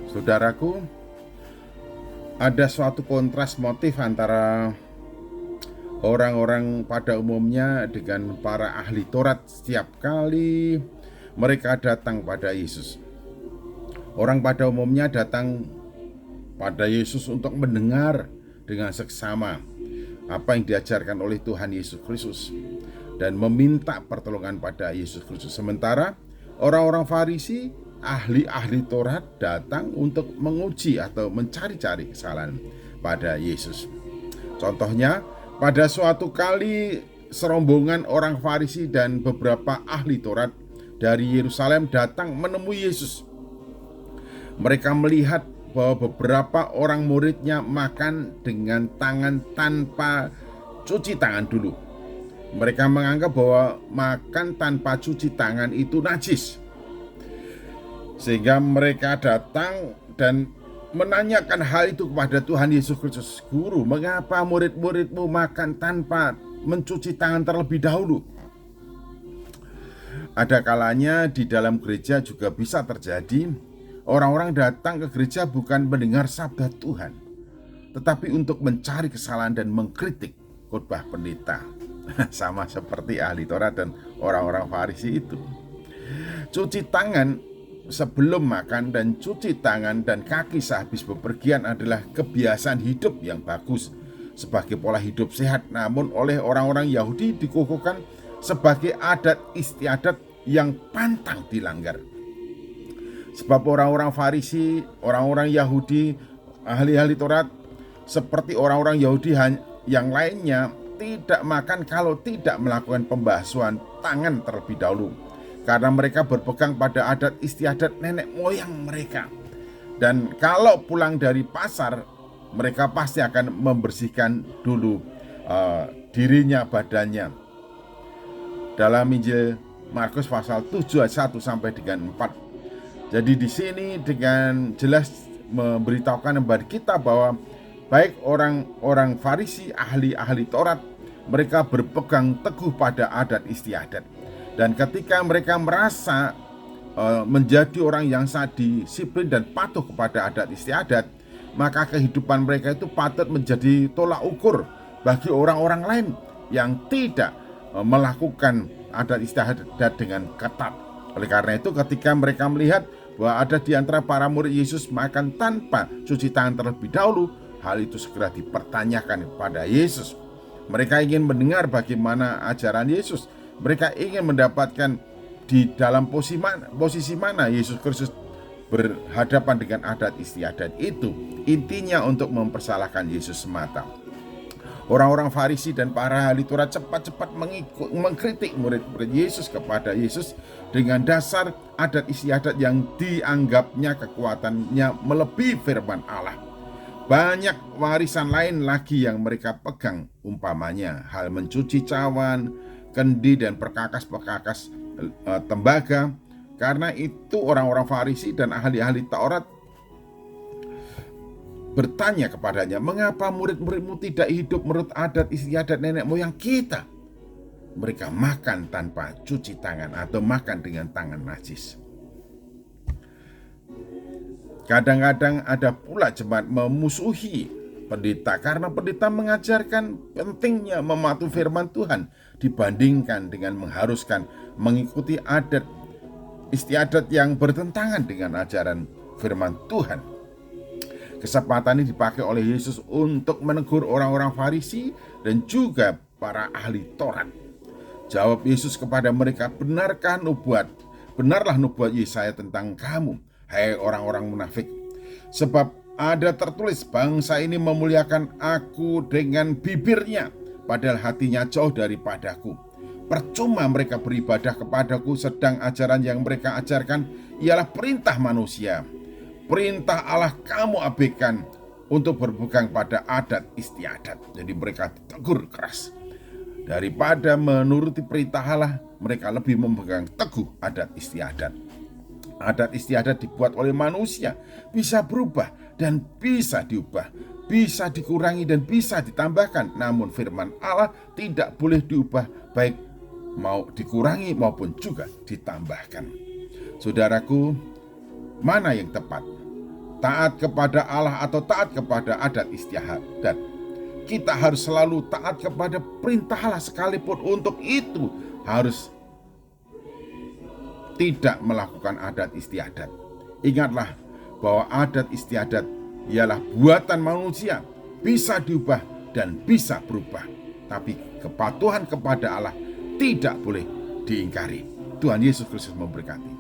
Saudaraku, ada suatu kontras motif antara orang-orang pada umumnya dengan para ahli Taurat setiap kali mereka datang pada Yesus. Orang pada umumnya datang pada Yesus untuk mendengar dengan seksama apa yang diajarkan oleh Tuhan Yesus Kristus dan meminta pertolongan pada Yesus Kristus. Sementara orang-orang Farisi, ahli-ahli Taurat datang untuk menguji atau mencari-cari kesalahan pada Yesus. Contohnya, pada suatu kali serombongan orang Farisi dan beberapa ahli Taurat dari Yerusalem datang menemui Yesus. Mereka melihat bahwa beberapa orang muridnya makan dengan tangan tanpa cuci tangan dulu. Mereka menganggap bahwa makan tanpa cuci tangan itu najis. Sehingga mereka datang dan menanyakan hal itu kepada Tuhan Yesus Kristus. Guru, mengapa murid-muridmu makan tanpa mencuci tangan terlebih dahulu? Ada kalanya di dalam gereja juga bisa terjadi orang-orang datang ke gereja bukan mendengar sabda Tuhan, tetapi untuk mencari kesalahan dan mengkritik khotbah pendeta. Sama seperti ahli Taurat dan orang-orang Farisi itu. Cuci tangan sebelum makan dan cuci tangan dan kaki sehabis bepergian adalah kebiasaan hidup yang bagus sebagai pola hidup sehat, namun oleh orang-orang Yahudi dikukuhkan sebagai adat istiadat yang pantang dilanggar. Sebab orang-orang Farisi, orang-orang Yahudi, ahli-ahli Taurat, seperti orang-orang Yahudi yang lainnya, tidak makan kalau tidak melakukan pembasuhan tangan terlebih dahulu, karena mereka berpegang pada adat istiadat nenek moyang mereka. Dan kalau pulang dari pasar, mereka pasti akan membersihkan dulu dirinya, badannya. Dalam Injil Markus pasal 7 ayat 1 sampai dengan 4. Jadi di sini dengan jelas memberitahukan kepada kita bahwa baik orang-orang Farisi, ahli-ahli Taurat, mereka berpegang teguh pada adat istiadat. Dan ketika mereka merasa menjadi orang yang sangat disiplin dan patuh kepada adat istiadat, maka kehidupan mereka itu patut menjadi tolak ukur bagi orang-orang lain yang tidak melakukan adat istiadat dengan ketat. Oleh karena itu, ketika mereka melihat bahwa ada di antara para murid Yesus makan tanpa cuci tangan terlebih dahulu, hal itu segera dipertanyakan kepada Yesus. Mereka ingin mendengar bagaimana ajaran Yesus. Mereka ingin mendapatkan di dalam posisi mana Yesus Kristus berhadapan dengan adat istiadat itu. Intinya untuk mempersalahkan Yesus semata. Orang-orang Farisi dan para ahli Taurat cepat-cepat mengkritik murid-murid Yesus kepada Yesus dengan dasar adat istiadat yang dianggapnya kekuatannya melebihi firman Allah. Banyak warisan lain lagi yang mereka pegang, umpamanya hal mencuci cawan, kendi dan perkakas-perkakas tembaga. Karena itu orang-orang Farisi dan ahli-ahli Taurat bertanya kepadanya, mengapa murid-muridmu tidak hidup menurut adat istiadat nenek moyang kita? Mereka makan tanpa cuci tangan atau makan dengan tangan najis. Kadang-kadang ada pula jemaat memusuhi pendeta karena pendeta mengajarkan pentingnya mematuhi firman Tuhan dibandingkan dengan mengharuskan mengikuti adat istiadat yang bertentangan dengan ajaran firman Tuhan. Kesempatan ini dipakai oleh Yesus untuk menegur orang-orang Farisi dan juga para ahli Taurat. Jawab Yesus kepada mereka, benarlah nubuat Yesaya tentang kamu, hai orang-orang munafik. Sebab ada tertulis, bangsa ini memuliakan aku dengan bibirnya, padahal hatinya jauh daripadaku. Percuma mereka beribadah kepadaku, sedang ajaran yang mereka ajarkan ialah perintah manusia. Perintah Allah kamu abaikan untuk berpegang pada adat istiadat. Jadi mereka ditegur keras. Daripada menuruti perintah Allah, mereka lebih memegang teguh adat istiadat. Adat istiadat dibuat oleh manusia, bisa berubah dan bisa diubah, bisa dikurangi dan bisa ditambahkan. Namun firman Allah tidak boleh diubah, baik mau dikurangi maupun juga ditambahkan. Saudaraku, mana yang tepat? taat kepada Allah atau taat kepada adat istiadat. Kita harus selalu taat kepada perintah Allah, sekalipun untuk itu harus tidak melakukan adat istiadat. Ingatlah bahwa adat istiadat ialah buatan manusia, bisa diubah dan bisa berubah. Tapi kepatuhan kepada Allah tidak boleh diingkari. Tuhan Yesus Kristus memberkati.